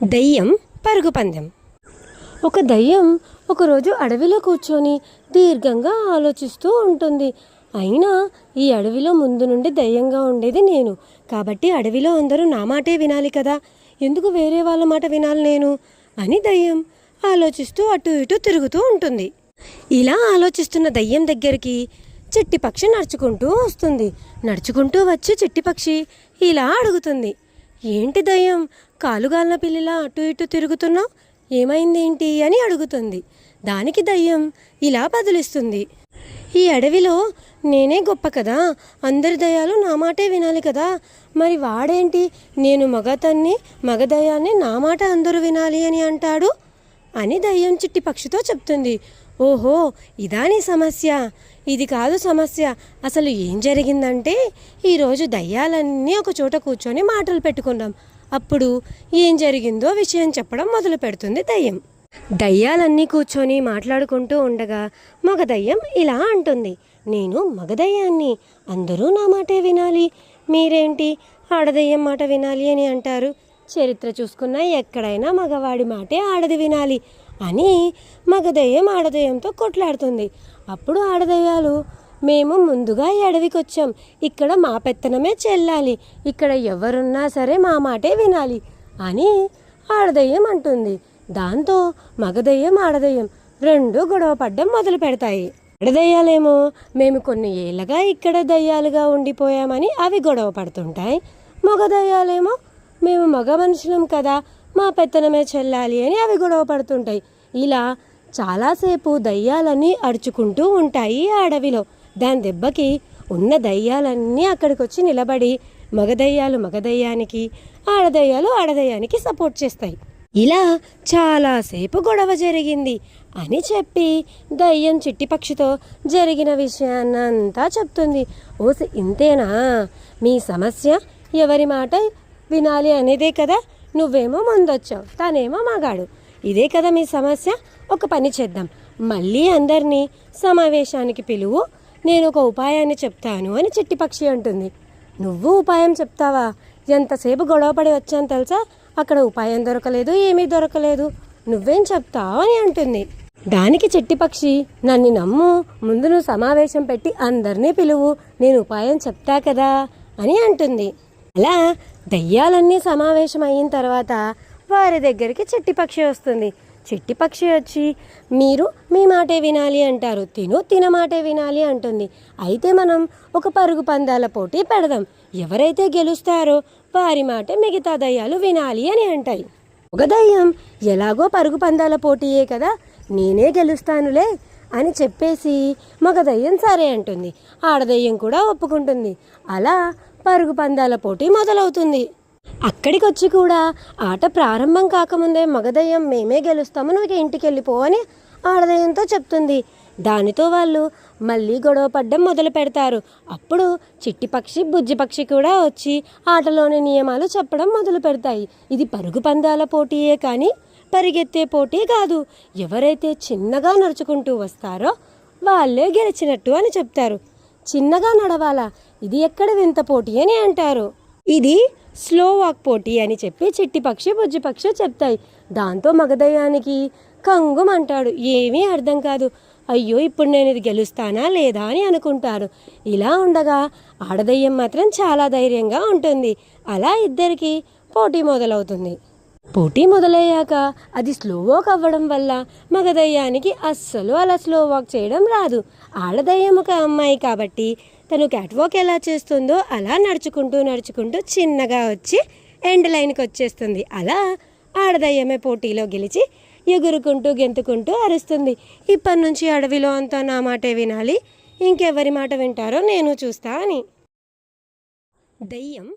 దయ్యం పరుగు పందెం. ఒక దయ్యం ఒకరోజు అడవిలో కూర్చొని దీర్ఘంగా ఆలోచిస్తూ ఉంటుంది. అయినా ఈ అడవిలో ముందు నుండి దయ్యంగా ఉండేది నేను, కాబట్టి అడవిలో అందరూ నా మాటే వినాలి కదా, ఎందుకు వేరే వాళ్ళ మాట వినాలి నేను అని దయ్యం ఆలోచిస్తూ అటు ఇటు తిరుగుతూ ఉంటుంది. ఇలా ఆలోచిస్తున్న దయ్యం దగ్గరికి చిట్టిపక్షి నడుచుకుంటూ వస్తుంది. నడుచుకుంటూ వచ్చి చిట్టిపక్షి ఇలా అడుగుతుంది, ఏంటి దయ్యం, కాలుగాలిన పిల్లిలా అటు ఇటు తిరుగుతున్నావు, ఏమైందేంటి అని అడుగుతుంది. దానికి దయ్యం ఇలా బదులిస్తుంది, ఈ అడవిలో నేనే గొప్ప కదా, అందరి దయ్యాలు నా మాటే వినాలి కదా, మరి వాడేంటి నేను మగదయ్యాన్ని నా మాట అందరూ వినాలి అని అంటాడు అని దయ్యం చిట్టిపక్షితో చెప్తుంది. ఓహో, ఇదా నీ సమస్య? ఇది కాదు సమస్య. అసలు ఏం జరిగిందంటే, ఈరోజు దయ్యాలన్నీ ఒక చోట కూర్చొని మాటలు పెట్టుకున్నాం. అప్పుడు ఏం జరిగిందో విషయం చెప్పడం మొదలు పెడుతుంది దయ్యం. దయ్యాలన్నీ కూర్చొని మాట్లాడుకుంటూ ఉండగా మగ దయ్యం ఇలా అంటుంది, నేను మగదయ్యాన్ని, అందరూ నా మాటే వినాలి, మీరేంటి ఆడదయ్యం మాట వినాలి అని అంటారు. చరిత్ర చూసుకున్నా ఎక్కడైనా మగవాడి మాటే ఆడది వినాలి అని మగదయ్యం ఆడదయ్యంతో కొట్లాడుతుంది. అప్పుడు ఆడదయ్యాలు, మేము ముందుగా ఈ అడవికి వచ్చాం, ఇక్కడ మా పెత్తనమే చెల్లాలి, ఇక్కడ ఎవరున్నా సరే మా మాటే వినాలి అని ఆడదయ్యం అంటుంది. దాంతో మగదయ్యం ఆడదయ్యం రెండు గొడవ పడ్డం మొదలు పెడతాయి. ఆడదయ్యాలేమో మేము కొన్ని ఏళ్ళగా ఇక్కడ దయ్యాలుగా ఉండిపోయామని అవి గొడవ పడుతుంటాయి. మగదయ్యాలేమో మేము మగ మనుషులం కదా, మా పెత్తనమే చెల్లాలి అని అవి గొడవ పడుతుంటాయి. ఇలా చాలాసేపు దయ్యాలన్నీ అరుచుకుంటూ ఉంటాయి ఆ అడవిలో. దాని దెబ్బకి ఉన్న దయ్యాలన్నీ అక్కడికి వచ్చి నిలబడి మగదయ్యాలు మగదయ్యానికి, ఆడదయ్యాలు ఆడదయ్యానికి సపోర్ట్ చేస్తాయి. ఇలా చాలాసేపు గొడవ జరిగింది అని చెప్పి దయ్యం చిట్టిపక్షితో జరిగిన విషయాన్నంతా చెప్తుంది. ఓసి, ఇంతేనా మీ సమస్య? ఎవరి మాట వినాలి అనేదే కదా, నువ్వేమో ముందొచ్చావు, తనేమో మగాడు, ఇదే కదా మీ సమస్య? ఒక పని చేద్దాం, మళ్ళీ అందరినీ సమావేశానికి పిలువు, నేను ఒక ఉపాయాన్ని చెప్తాను అని చిట్టిపక్షి అంటుంది. నువ్వు ఉపాయం చెప్తావా? ఎంతసేపు గొడవపడి వచ్చాను తెలుసా, అక్కడ ఉపాయం దొరకలేదు, ఏమీ దొరకలేదు, నువ్వేం చెప్తావు అని అంటుంది. దానికి చిట్టిపక్షి, నన్ను నమ్ము, ముందు నువ్వు సమావేశం పెట్టి అందరినీ పిలువు, నేను ఉపాయం చెప్తా కదా అని అంటుంది. అలా దయ్యాలన్నీ సమావేశం అయిన తర్వాత వారి దగ్గరికి చిట్టిపక్షి వస్తుంది. చిట్టిపక్షి వచ్చి, మీరు మీ మాటే వినాలి అంటారు, తిన మాటే వినాలి అంటుంది. అయితే మనం ఒక పరుగు పందాల పోటీ పెడదాం, ఎవరైతే గెలుస్తారో వారి మాటే మిగతా దయ్యాలు వినాలి అని అంటాయి. ఒక దయ్యం, ఎలాగో పరుగు పందాల పోటీయే కదా, నేనే గెలుస్తానులే అని చెప్పేసి మగ దయ్యం సరే అంటుంది. ఆడదయ్యం కూడా ఒప్పుకుంటుంది. అలా పరుగు పందాల పోటీ మొదలవుతుంది. అక్కడికి వచ్చి కూడా ఆట ప్రారంభం కాకముందే మగదయ్యం, మేమే గెలుస్తాము, నువ్వు ఇంటికి వెళ్ళిపో అని ఆడదయ్యంతో చెప్తుంది. దానితో వాళ్ళు మళ్ళీ గొడవ పడ్డం మొదలు పెడతారు. అప్పుడు చిట్టిపక్షి బుజ్జిపక్షి కూడా వచ్చి ఆటలోని నియమాలు చెప్పడం మొదలు పెడతాయి. ఇది పరుగు పందాల పోటీయే కానీ పరిగెత్తే పోటీ కాదు, ఎవరైతే చిన్నగా నడుచుకుంటూ వస్తారో వాళ్ళే గెలిచినట్టు అని చెప్తారు. చిన్నగా నడవాలా, ఇది ఎక్కడ వింత పోటీ అని అంటారు. ఇది స్లో వాక్ పోటీ అని చెప్పి చిట్టిపక్షి బుజ్జిపక్షి చెప్తాయి. దాంతో మగదయ్యానికి కంగుమంటాడు, ఏమీ అర్థం కాదు, అయ్యో ఇప్పుడు నేను ఇది గెలుస్తానా లేదా అని అనుకుంటారు. ఇలా ఉండగా ఆడదయ్యం మాత్రం చాలా ధైర్యంగా ఉంటుంది. అలా ఇద్దరికి పోటీ మొదలవుతుంది. పోటీ మొదలయ్యాక అది స్లో వాక్ అవ్వడం వల్ల మగదయ్యానికి అస్సలు అలా స్లో వాక్ చేయడం రాదు. ఆడదయ్యం ఒక అమ్మాయి కాబట్టి తను క్యాట్ వాక్ ఎలా చేస్తుందో అలా నడుచుకుంటూ చిన్నగా వచ్చి ఎండ్ లైన్కి వచ్చేస్తుంది. అలా ఆడదయ్యమే పోటీలో గెలిచి ఎగురుకుంటూ గెంతుకుంటూ అరుస్తుంది, ఇప్పటి నుంచి అడవిలో అంతా నా మాటే వినాలి, ఇంకెవరి మాట వింటారో నేను చూస్తా అని. దయ్యం